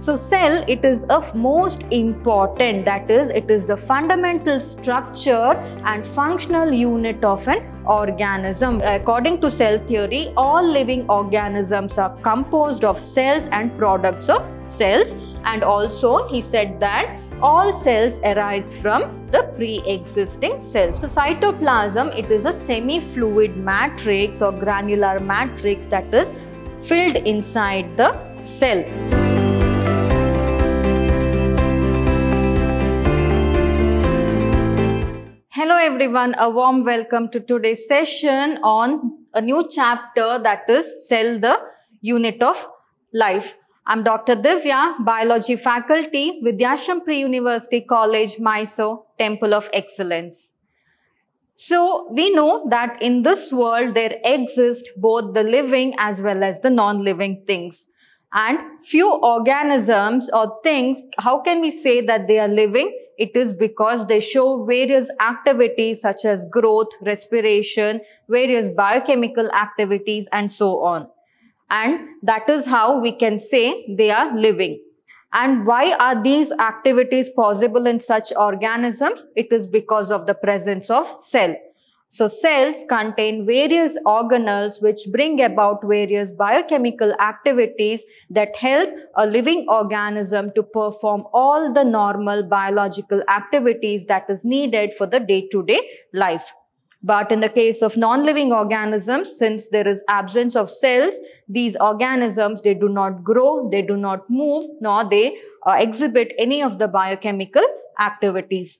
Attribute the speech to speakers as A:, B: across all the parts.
A: So cell, it is of most important, that is, it is the fundamental structure and functional unit of an organism. According to cell theory, all living organisms are composed of cells and products of cells, and also he said that all cells arise from the pre-existing cells. So cytoplasm, it is a semi-fluid matrix or granular matrix that is filled inside the cell. Hello everyone, a warm welcome to today's session on a new chapter, that is Cell, the Unit of Life. I'm Dr. Divya, Biology Faculty, Vidyashram Pre-University College, Mysore, Temple of Excellence. So we know that in this world there exist both the living as well as the non-living things. And few organisms or things, how can we say that they are living? It is because they show various activities such as growth, respiration, various biochemical activities and so on. And that is how we can say they are living. And why are these activities possible in such organisms? It is because of the presence of cell. So cells contain various organelles which bring about various biochemical activities that help a living organism to perform all the normal biological activities that is needed for the day-to-day life. But in the case of non-living organisms, since there is absence of cells, these organisms, they do not grow, they do not move, nor they exhibit any of the biochemical activities.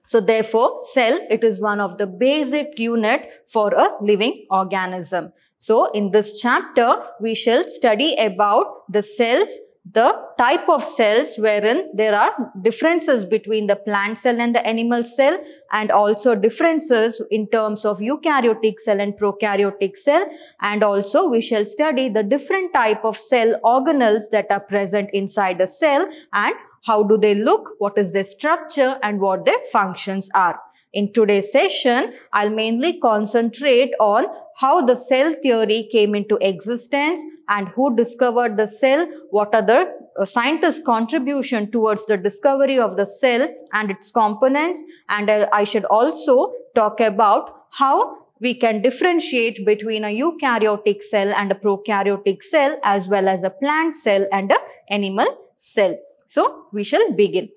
A: So therefore, cell, it is one of the basic unit for a living organism. So in this chapter, we shall study about the cells, the type of cells wherein there are differences between the plant cell and the animal cell, and also differences in terms of eukaryotic cell and prokaryotic cell, and also we shall study the different type of cell organelles that are present inside a cell and how do they look, what is their structure and what their functions are. In today's session, I'll mainly concentrate on how the cell theory came into existence and who discovered the cell, what are the scientists' contribution towards the discovery of the cell and its components, and I should also talk about how we can differentiate between a eukaryotic cell and a prokaryotic cell as well as a plant cell and an animal cell. So we shall begin.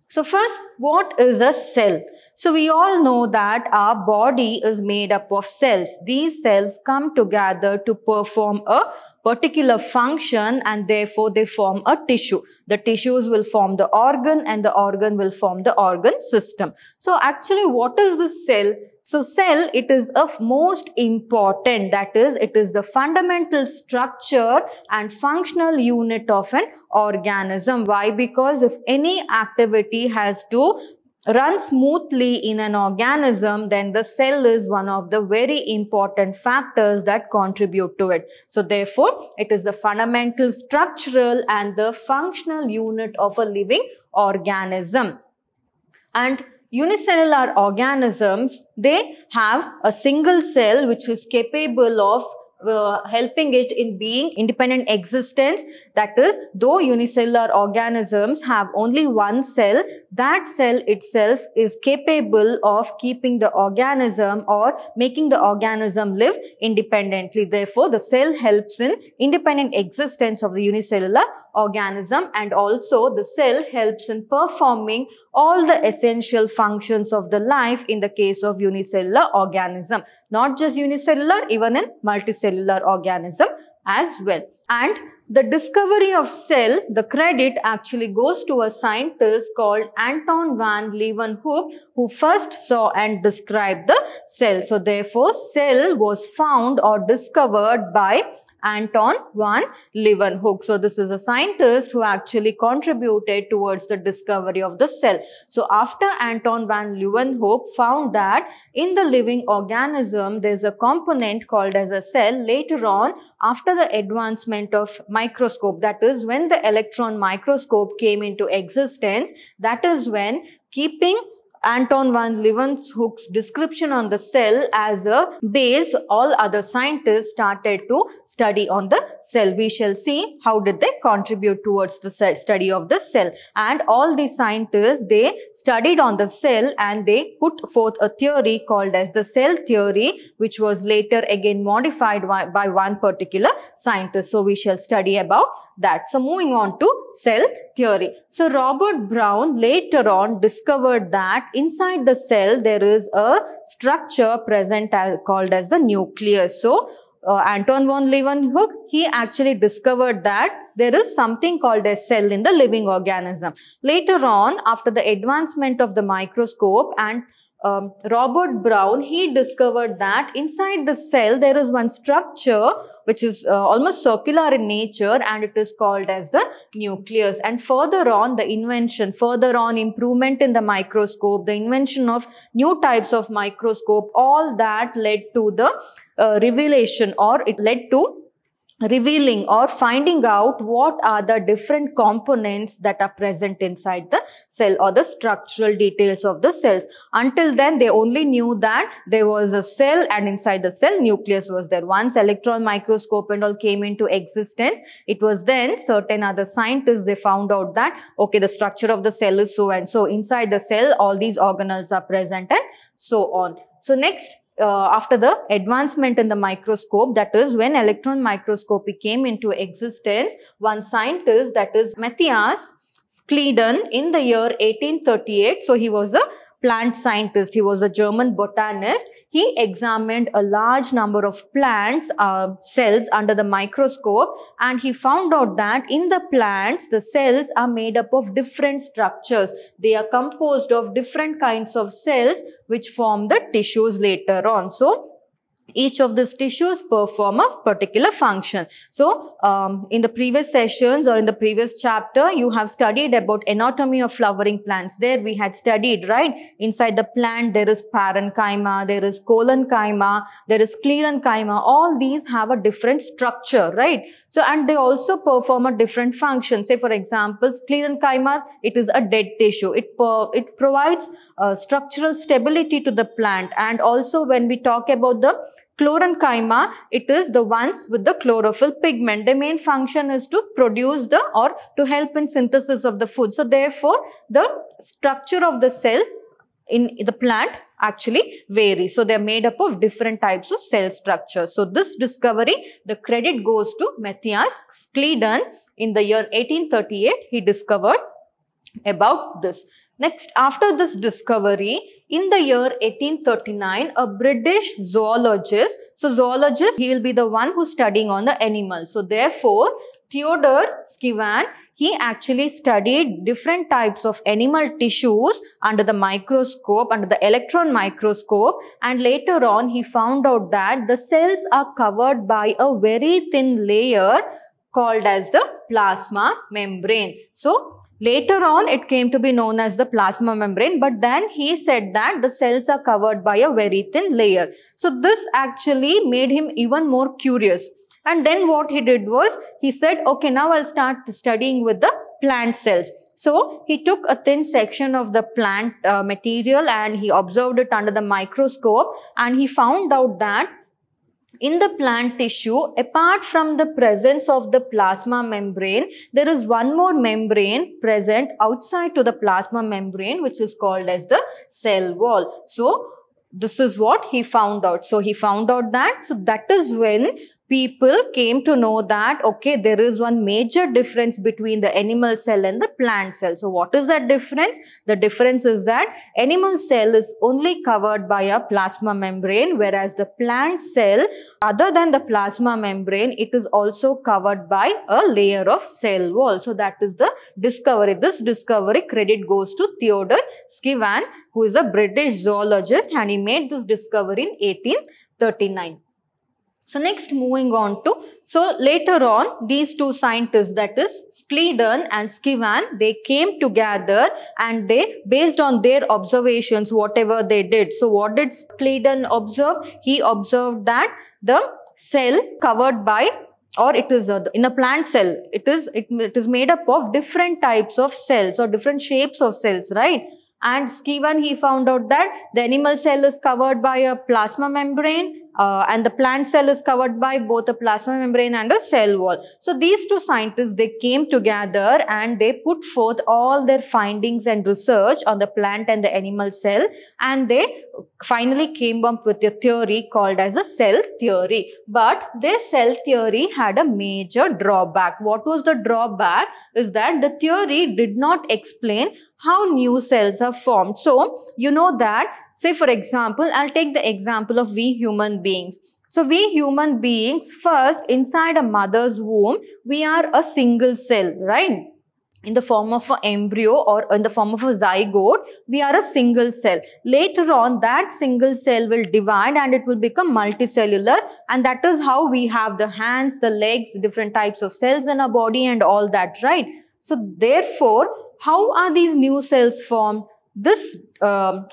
A: So first, what is a cell? So we all know that our body is made up of cells. These cells come together to perform a particular function and therefore they form a tissue. The tissues will form the organ and the organ will form the organ system. So actually, what is the cell? So cell, it is of most important, that is, it is the fundamental structure and functional unit of an organism. Why? Because if any activity has to run smoothly in an organism, then the cell is one of the very important factors that contribute to it. So therefore, it is the fundamental structural and the functional unit of a living organism. And unicellular organisms, they have a single cell which is capable of helping it in being independent existence. That is, though unicellular organisms have only one cell, that cell itself is capable of keeping the organism or making the organism live independently. Therefore, the cell helps in independent existence of the unicellular organism, and also the cell helps in performing all the essential functions of the life in the case of unicellular organism. Not just unicellular, even in multicellular organism as well. And the discovery of cell, the credit actually goes to a scientist called Anton van Leeuwenhoek, who first saw and described the cell. So therefore, cell was found or discovered by Anton van Leeuwenhoek. So this is a scientist who actually contributed towards the discovery of the cell. So after Anton van Leeuwenhoek found that in the living organism there is a component called as a cell, later on after the advancement of microscope, that is when the electron microscope came into existence, that is when keeping Anton van Leeuwenhoek's description on the cell as a base, all other scientists started to study on the cell. We shall see how did they contribute towards the study of the cell. And all these scientists, they studied on the cell and they put forth a theory called as the cell theory, which was later again modified by one particular scientist. So we shall study about that. So moving on to cell theory. So Robert Brown later on discovered that inside the cell there is a structure present called as the nucleus. So Anton van Leeuwenhoek, he actually discovered that there is something called a cell in the living organism. Later on, after the advancement of the microscope, and Robert Brown, he discovered that inside the cell there is one structure which is almost circular in nature, and it is called as the nucleus. And further on, the invention, further on improvement in the microscope, the invention of new types of microscope, all that led to the revelation, or it led to revealing or finding out what are the different components that are present inside the cell, or the structural details of the cells. Until then, they only knew that there was a cell, and inside the cell nucleus was there. Once electron microscope and all came into existence, it was then certain other scientists, they found out that okay, the structure of the cell is so and so, inside the cell all these organelles are present, and so on. So next, after the advancement in the microscope, that is when electron microscopy came into existence, one scientist, that is Matthias Schleiden, in the year 1838, so he was a plant scientist, he was a German botanist. He examined a large number of plants cells under the microscope, and he found out that in the plants the cells are made up of different structures. They are composed of different kinds of cells which form the tissues later on. So each of these tissues perform a particular function. So, in the previous sessions or in the previous chapter, you have studied about anatomy of flowering plants. There we had studied, right? Inside the plant, there is parenchyma, there is collenchyma, there is sclerenchyma. All these have a different structure, right? So, and they also perform a different function. Say, for example, sclerenchyma, it is a dead tissue. It provides structural stability to the plant. And also, when we talk about the Chlorenchyma, it is the ones with the chlorophyll pigment. The main function is to produce the, or to help in synthesis of the food. So therefore, the structure of the cell in the plant actually varies. So they are made up of different types of cell structures. So this discovery, the credit goes to Matthias Schleiden. In the year 1838, he discovered about this. Next, after this discovery, in the year 1839, a British zoologist, so zoologist, he will be the one who's studying on the animals. So therefore, Theodor Schivan, he actually studied different types of animal tissues under the microscope, under the electron microscope, and later on he found out that the cells are covered by a very thin layer called as the plasma membrane. So later on, it came to be known as the plasma membrane, but then he said that the cells are covered by a very thin layer. So this actually made him even more curious. And then what he did was, he said, okay, now I'll start studying with the plant cells. So he took a thin section of the plant material and he observed it under the microscope, and he found out that in the plant tissue, apart from the presence of the plasma membrane, there is one more membrane present outside to the plasma membrane, which is called as the cell wall. So this is what he found out. So he found out that, so that is when people came to know that, okay, there is one major difference between the animal cell and the plant cell. So what is that difference? The difference is that animal cell is only covered by a plasma membrane, whereas the plant cell, other than the plasma membrane, it is also covered by a layer of cell wall. So that is the discovery. This discovery credit goes to Theodor Schivan, who is a British zoologist, and he made this discovery in 1839. So next, moving on to, so later on, these two scientists, that is Schleiden and Schivan, they came together and they, based on their observations, whatever they did. So what did Schleiden observe? He observed that the cell covered by, or it is in a plant cell, it is made up of different types of cells or different shapes of cells, right? And Skivan, he found out that the animal cell is covered by a plasma membrane, and the plant cell is covered by both a plasma membrane and a cell wall. So these two scientists, they came together and they put forth all their findings and research on the plant and the animal cell, and they finally came up with a theory called as a cell theory. But their cell theory had a major drawback. What was the drawback? Is that the theory did not explain how new cells are formed. So you know that, say for example, I'll take the example of we human beings. So we human beings, first inside a mother's womb, we are a single cell, right? In the form of an embryo or in the form of a zygote, we are a single cell. Later on, that single cell will divide and it will become multicellular, and that is how we have the hands, the legs, different types of cells in our body and all that, right? So therefore, how are these new cells formed? This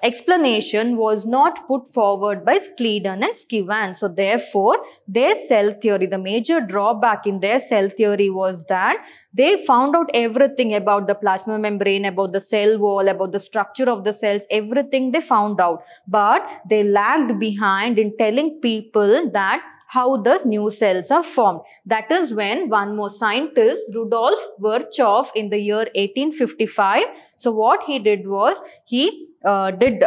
A: explanation was not put forward by Schleiden and Skivan. So therefore, their cell theory, the major drawback in their cell theory was that they found out everything about the plasma membrane, about the cell wall, about the structure of the cells, everything they found out. But they lagged behind in telling people that how the new cells are formed. That is when one more scientist, Rudolf Virchow, in the year 1855, so what he did was, he did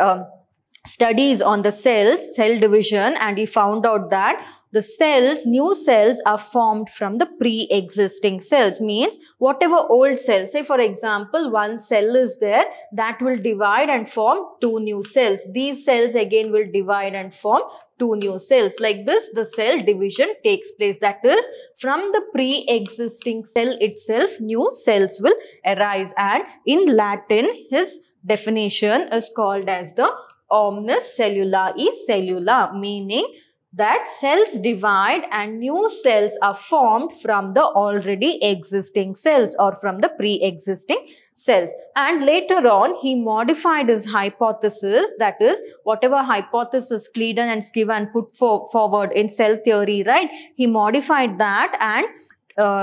A: studies on the cells, cell division, and he found out that the cells, new cells are formed from the pre-existing cells. Means whatever old cells, say for example, one cell is there, that will divide and form two new cells. These cells again will divide and form two new cells. Like this, the cell division takes place. That is, from the pre-existing cell itself, new cells will arise. And in Latin, his definition is called as the omnis cellulae cellula, meaning that cells divide and new cells are formed from the already existing cells or from the pre-existing cells. And later on, he modified his hypothesis, that is, whatever hypothesis Schleiden and Skivan put forward in cell theory, right? He modified that, and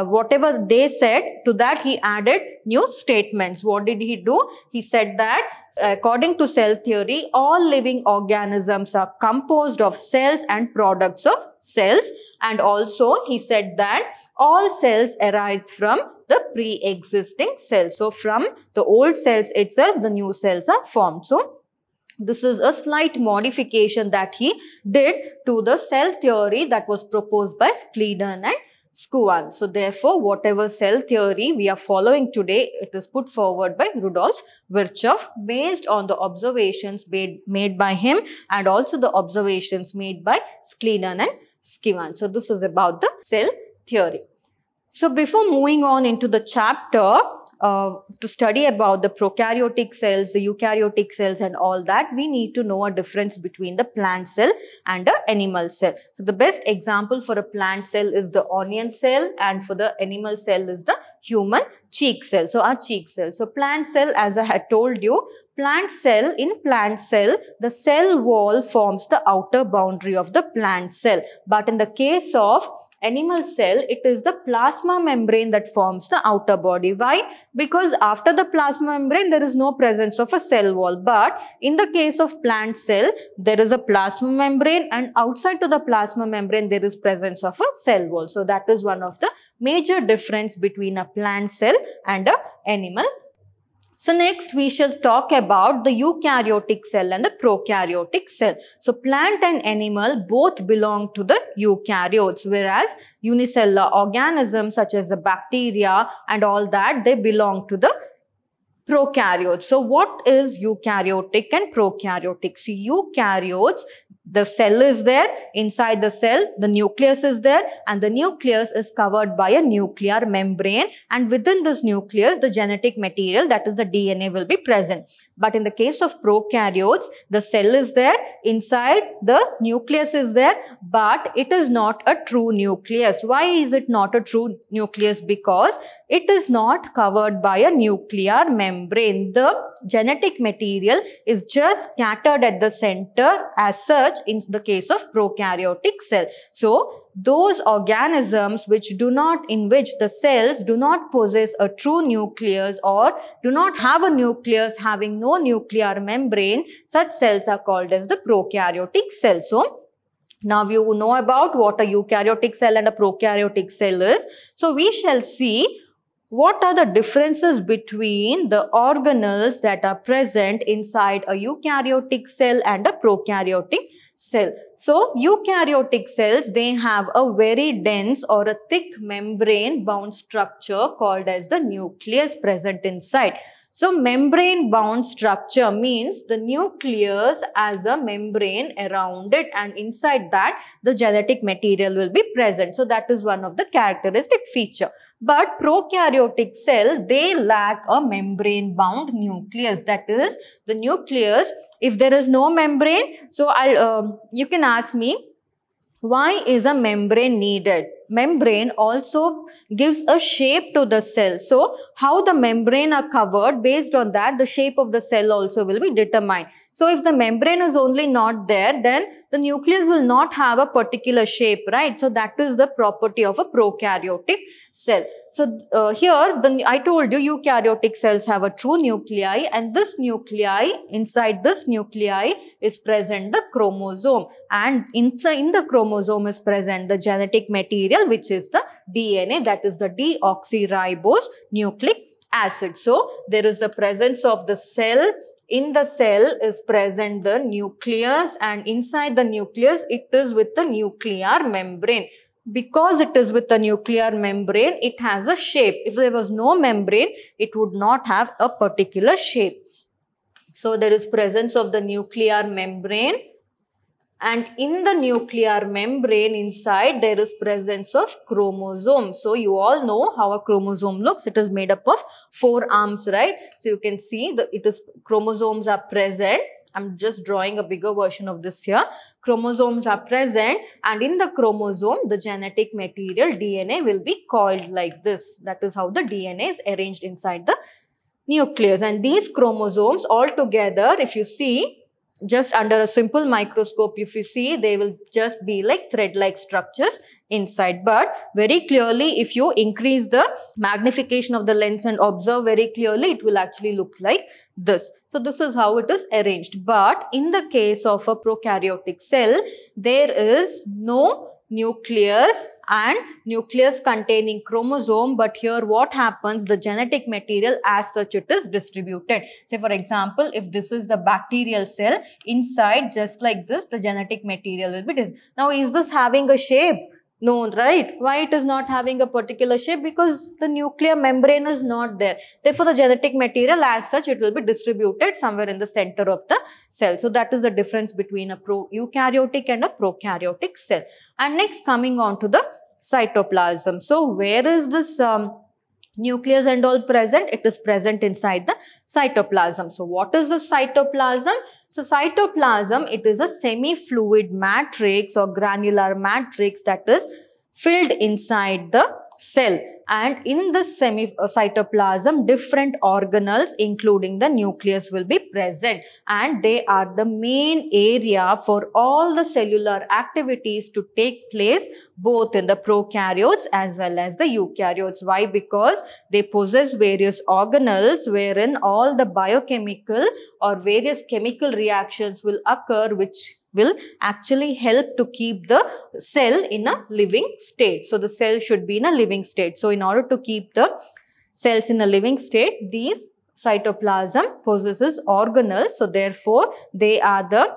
A: whatever they said, to that he added new statements. What did he do? He said that according to cell theory, all living organisms are composed of cells and products of cells. And also he said that all cells arise from the pre-existing cells. So from the old cells itself, the new cells are formed. So this is a slight modification that he did to the cell theory that was proposed by Schleiden and Skivan. So therefore, whatever cell theory we are following today, it is put forward by Rudolf Virchow based on the observations made by him and also the observations made by Schleiden and Skivan. So this is about the cell theory. So before moving on into the chapter, to study about the prokaryotic cells, the eukaryotic cells and all that, we need to know a difference between the plant cell and the animal cell. So the best example for a plant cell is the onion cell, and for the animal cell is the human cheek cell. So our cheek cell. So plant cell, as I had told you, in plant cell, the cell wall forms the outer boundary of the plant cell. But in the case of animal cell, it is the plasma membrane that forms the outer body. Why? Because after the plasma membrane, there is no presence of a cell wall. But in the case of plant cell, there is a plasma membrane, and outside to the plasma membrane, there is presence of a cell wall. So that is one of the major difference between a plant cell and an animal. So next we shall talk about the eukaryotic cell and the prokaryotic cell. So plant and animal both belong to the eukaryotes, whereas unicellular organisms such as the bacteria and all that, they belong to the prokaryotes. So what is eukaryotic and prokaryotic? So eukaryotes, the cell is there, inside the cell the nucleus is there, and the nucleus is covered by a nuclear membrane, and within this nucleus the genetic material, that is the DNA, will be present. But in the case of prokaryotes, the cell is there, inside the nucleus is there, but it is not a true nucleus. Why is it not a true nucleus? Because it is not covered by a nuclear membrane. The genetic material is just scattered at the center as such in the case of prokaryotic cell. So, those organisms in which the cells do not possess a true nucleus or do not have a nucleus having no nuclear membrane, such cells are called as the prokaryotic cell. So, now you know about what a eukaryotic cell and a prokaryotic cell is. So, we shall see what are the differences between the organelles that are present inside a eukaryotic cell and a prokaryotic cell. So, eukaryotic cells, they have a very dense or a thick membrane bound structure called as the nucleus present inside. So, membrane bound structure means the nucleus as a membrane around it, and inside that the genetic material will be present. So, that is one of the characteristic feature. But prokaryotic cells, they lack a membrane bound nucleus. That is, the nucleus, if there is no membrane, so you can ask me, why is a membrane needed? Membrane also gives a shape to the cell. So, how the membrane are covered, based on that, the shape of the cell also will be determined. So, if the membrane is only not there, then the nucleus will not have a particular shape, right? So, that is the property of a prokaryotic cell. So, here I told you eukaryotic cells have a true nuclei, and this nuclei, inside this nuclei is present the chromosome, and inside the chromosome is present the genetic material, which is the DNA, that is the deoxyribose nucleic acid. So, there is the presence of the cell. In the cell is present the nucleus, and inside the nucleus it is with the nuclear membrane. Because it is with the nuclear membrane, it has a shape. If there was no membrane, it would not have a particular shape. So, there is presence of the nuclear membrane, and in the nuclear membrane inside there is presence of chromosome. So, you all know how a chromosome looks. It is made up of 4 arms, right? So, you can see chromosomes are present. I'm just drawing a bigger version of this here. Chromosomes are present, and in the chromosome, the genetic material DNA will be coiled like this. That is how the DNA is arranged inside the nucleus. And these chromosomes all together, if you see, just under a simple microscope, if you see, they will just be like thread-like structures inside. But very clearly, if you increase the magnification of the lens and observe very clearly, it will actually look like this. So, this is how it is arranged. But in the case of a prokaryotic cell, there is no nucleus and nucleus containing chromosome, but here what happens, the genetic material as such it is distributed. Say for example, if this is the bacterial cell, inside just like this the genetic material will be distributed. Now, is this having a shape? No, right? Why it is not having a particular shape? Because the nuclear membrane is not there. Therefore, the genetic material as such, it will be distributed somewhere in the center of the cell. So, that is the difference between a eukaryotic and a prokaryotic cell. And next, coming on to the cytoplasm. So, where is this nucleus and all present? It is present inside the cytoplasm. So, what is the cytoplasm? So, cytoplasm, it is a semi-fluid matrix or granular matrix that is filled inside the cell. And in the cytoplasm, different organelles including the nucleus will be present, and they are the main area for all the cellular activities to take place both in the prokaryotes as well as the eukaryotes. Why? Because they possess various organelles wherein all the biochemical or various chemical reactions will occur, which will actually help to keep the cell in a living state. So, the cell should be in a living state. So, in order to keep the cells in a living state, these cytoplasm possesses organelles. So, therefore, they are the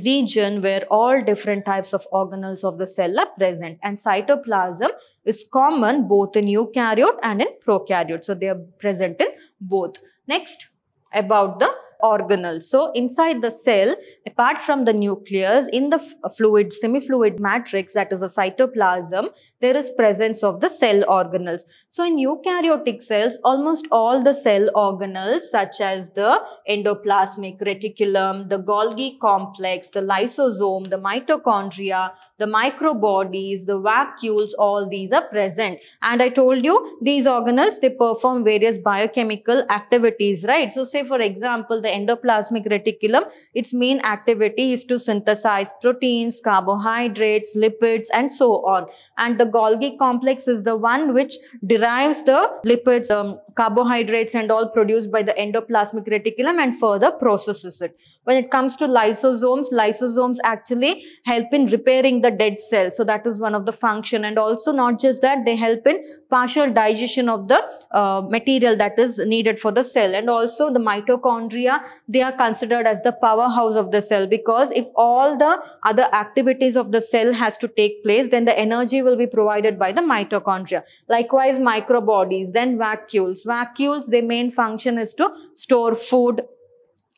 A: region where all different types of organelles of the cell are present. And cytoplasm is common both in eukaryote and in prokaryote. So, they are present in both. Next, about the organelles. So inside the cell, apart from the nucleus, in the fluid, semi-fluid matrix, that is the cytoplasm, there is presence of the cell organelles. So in eukaryotic cells, almost all the cell organelles such as the endoplasmic reticulum, the Golgi complex, the lysosome, the mitochondria, the microbodies, the vacuoles, all these are present. And I told you these organelles, they perform various biochemical activities, right? So say for example, the endoplasmic reticulum, its main activity is to synthesize proteins, carbohydrates, lipids, and so on. And the Golgi complex is the one which derives the lipids, carbohydrates and all produced by the endoplasmic reticulum and further processes it. When it comes to lysosomes, lysosomes actually help in repairing the dead cells. So that is one of the function. And also not just that, they help in partial digestion of the material that is needed for the cell. And also the mitochondria, they are considered as the powerhouse of the cell, because if all the other activities of the cell has to take place, then the energy will be provided by the mitochondria. Likewise, microbodies, then vacuoles. Vacuoles, their main function is to store food.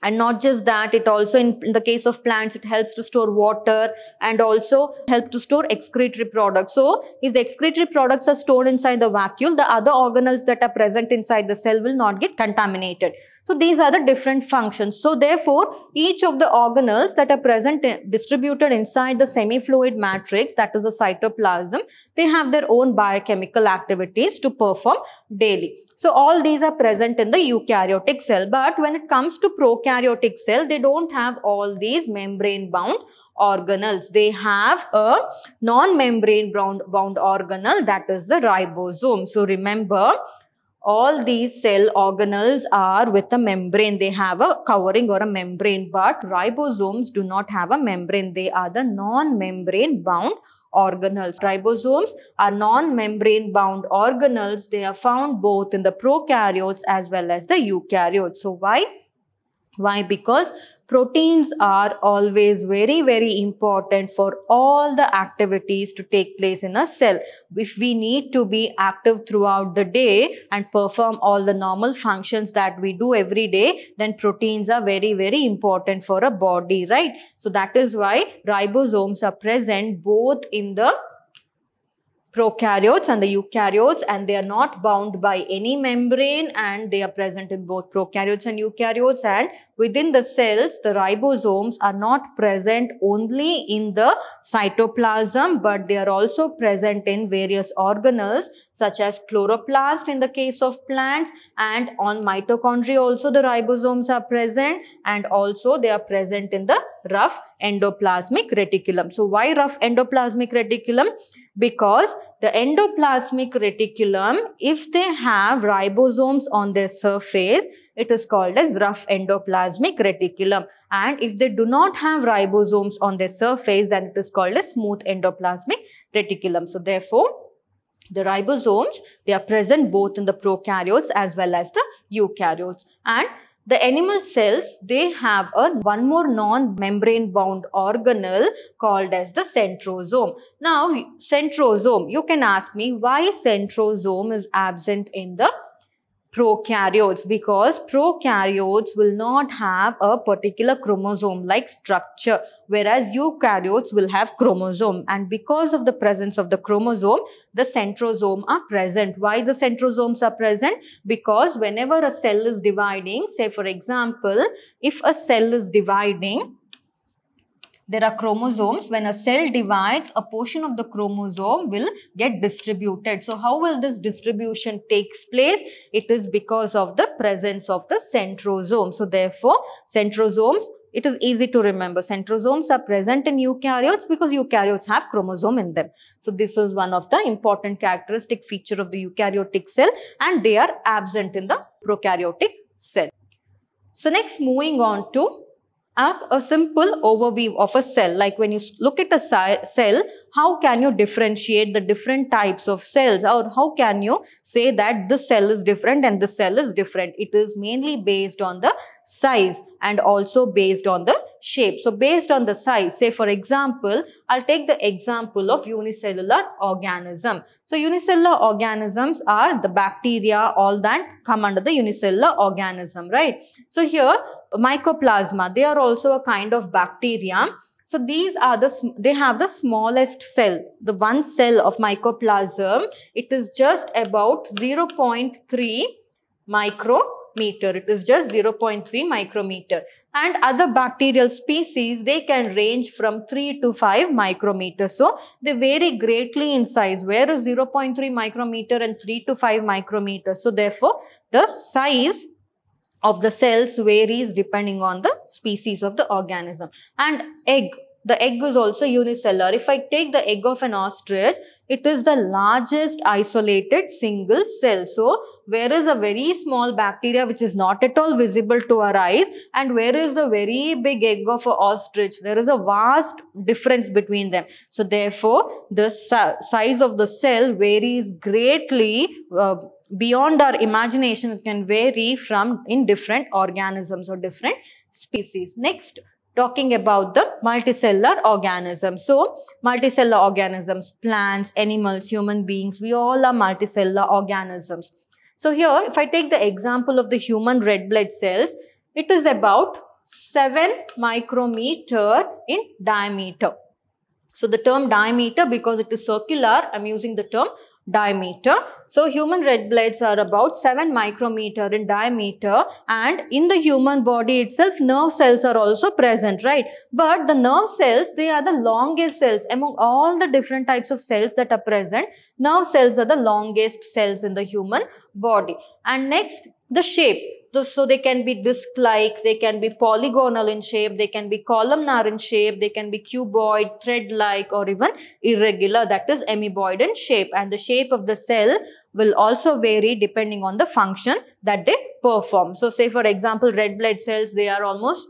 A: And not just that, it also in the case of plants, it helps to store water and also help to store excretory products. So if the excretory products are stored inside the vacuole, the other organelles that are present inside the cell will not get contaminated. So these are the different functions. So therefore, each of the organelles that are present distributed inside the semi-fluid matrix, that is the cytoplasm, they have their own biochemical activities to perform daily. So all these are present in the eukaryotic cell. But when it comes to prokaryotic cell, they don't have all these membrane bound organelles. They have a non-membrane bound organelle, that is the ribosome. So remember, all these cell organelles are with a membrane. They have a covering or a membrane, but ribosomes do not have a membrane. They are the non-membrane bound organelles. Ribosomes are non-membrane bound organelles. They are found both in the prokaryotes as well as the eukaryotes. So why? Why? Because proteins are always very, very important for all the activities to take place in a cell. If we need to be active throughout the day and perform all the normal functions that we do every day, then proteins are very, very important for a body, right? So that is why ribosomes are present both in the prokaryotes and the eukaryotes, and they are not bound by any membrane, and they are present in both prokaryotes and eukaryotes. And within the cells, the ribosomes are not present only in the cytoplasm, but they are also present in various organelles such as chloroplast in the case of plants, and on mitochondria also the ribosomes are present, and also they are present in the rough endoplasmic reticulum. So why rough endoplasmic reticulum? Because the endoplasmic reticulum, if they have ribosomes on their surface, it is called as rough endoplasmic reticulum. And if they do not have ribosomes on their surface, then it is called as smooth endoplasmic reticulum. So therefore, the ribosomes, they are present both in the prokaryotes as well as the eukaryotes. And the animal cells, they have one more non-membrane bound organelle called as the centrosome. Now, centrosome, you can ask me why centrosome is absent in the prokaryotes, because prokaryotes will not have a particular chromosome-like structure, whereas eukaryotes will have chromosome. And because of the presence of the chromosome, the centrosome are present. Why the centrosomes are present? Because whenever a cell is dividing, say for example, if a cell is dividing, there are chromosomes. When a cell divides, a portion of the chromosome will get distributed. So how will this distribution takes place? It is because of the presence of the centrosome. So therefore, centrosomes, it is easy to remember. Centrosomes are present in eukaryotes because eukaryotes have chromosome in them. So this is one of the important characteristic feature of the eukaryotic cell, and they are absent in the prokaryotic cell. So next, moving on to a simple overview of a cell. Like when you look at a cell, how can you differentiate the different types of cells, or how can you say that this cell is different and this cell is different? It is mainly based on the size and also based on the shape. So based on the size, say for example, I'll take the example of unicellular organism. So unicellular organisms are the bacteria, all that come under the unicellular organism, right? So here mycoplasma, they are also a kind of bacteria. So these are they have the smallest cell, the one cell of mycoplasm. It is just about 0.3 micrometer. It is just 0.3 micrometer. And other bacterial species, they can range from 3 to 5 micrometers. So they vary greatly in size, whereas 0.3 micrometer and 3 to 5 micrometers. So therefore, the size of the cells varies depending on the species of the organism. And the egg is also unicellular. If I take the egg of an ostrich, it is the largest isolated single cell. So where is a very small bacteria which is not at all visible to our eyes, and where is the very big egg of an ostrich? There is a vast difference between them. So therefore, the size of the cell varies greatly. Beyond our imagination, it can vary from in different organisms or different species. Next, talking about the multicellular organisms. So multicellular organisms, plants, animals, human beings, we all are multicellular organisms. So here, if I take the example of the human red blood cells, it is about 7 micrometer in diameter. So the term diameter, because it is circular, I'm using the term diameter. So human red bloods are about 7 micrometer in diameter, and in the human body itself, nerve cells are also present, right? But the nerve cells, they are the longest cells among all the different types of cells that are present. Nerve cells are the longest cells in the human body. And next, the shape. So they can be disc-like, they can be polygonal in shape, they can be columnar in shape, they can be cuboid, thread-like, or even irregular, that is amoeboid in shape. And the shape of the cell will also vary depending on the function that they perform. So say for example, red blood cells, they are almost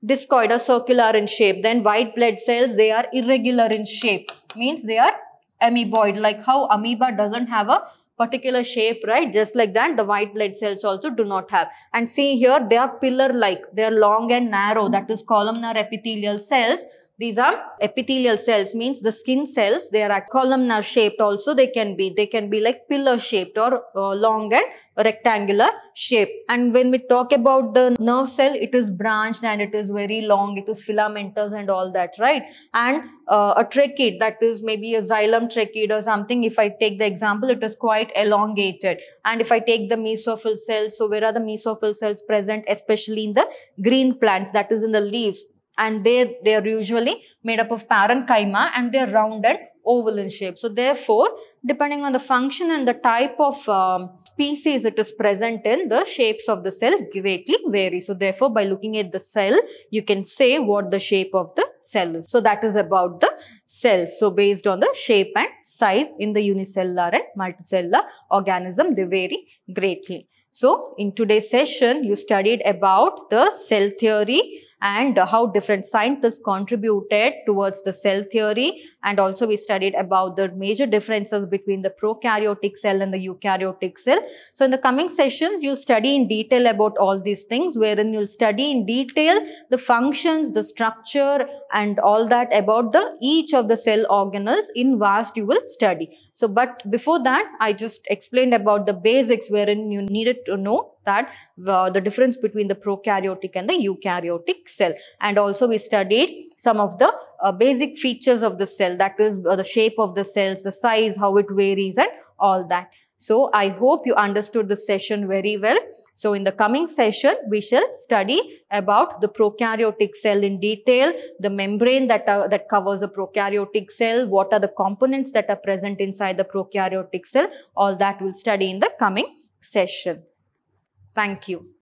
A: discoid or circular in shape. Then white blood cells, they are irregular in shape, means they are amoeboid, like how amoeba doesn't have a particular shape, right? Just like that, the white blood cells also do not have. And see here, they are pillar-like. They are long and narrow. That is columnar epithelial cells. These are epithelial cells, means the skin cells. They are columnar shaped also. They can be like pillar shaped or long and rectangular shape. And when we talk about the nerve cell, it is branched and it is very long. It is filamentous and all that, right? And a trachea, that is maybe a xylem trachea or something. If I take the example, it is quite elongated. And if I take the mesophyll cells, so where are the mesophyll cells present? Especially in the green plants, that is in the leaves. And they are usually made up of parenchyma, and they are round and oval in shape. So therefore, depending on the function and the type of species it is present in, the shapes of the cell greatly vary. So therefore, by looking at the cell, you can say what the shape of the cell is. So that is about the cells. So based on the shape and size in the unicellular and multicellular organism, they vary greatly. So in today's session, you studied about the cell theory and how different scientists contributed towards the cell theory, and also we studied about the major differences between the prokaryotic cell and the eukaryotic cell. So in the coming sessions, you'll study in detail about all these things, wherein you'll study in detail the functions, the structure, and all that about each of the cell organelles in vast you will study. So, but before that, I just explained about the basics wherein you needed to know that the difference between the prokaryotic and the eukaryotic cell. And also we studied some of the basic features of the cell, that is the shape of the cells, the size, how it varies and all that. So, I hope you understood the session very well. So, in the coming session, we shall study about the prokaryotic cell in detail, the membrane that covers the prokaryotic cell, what are the components that are present inside the prokaryotic cell, all that we'll study in the coming session. Thank you.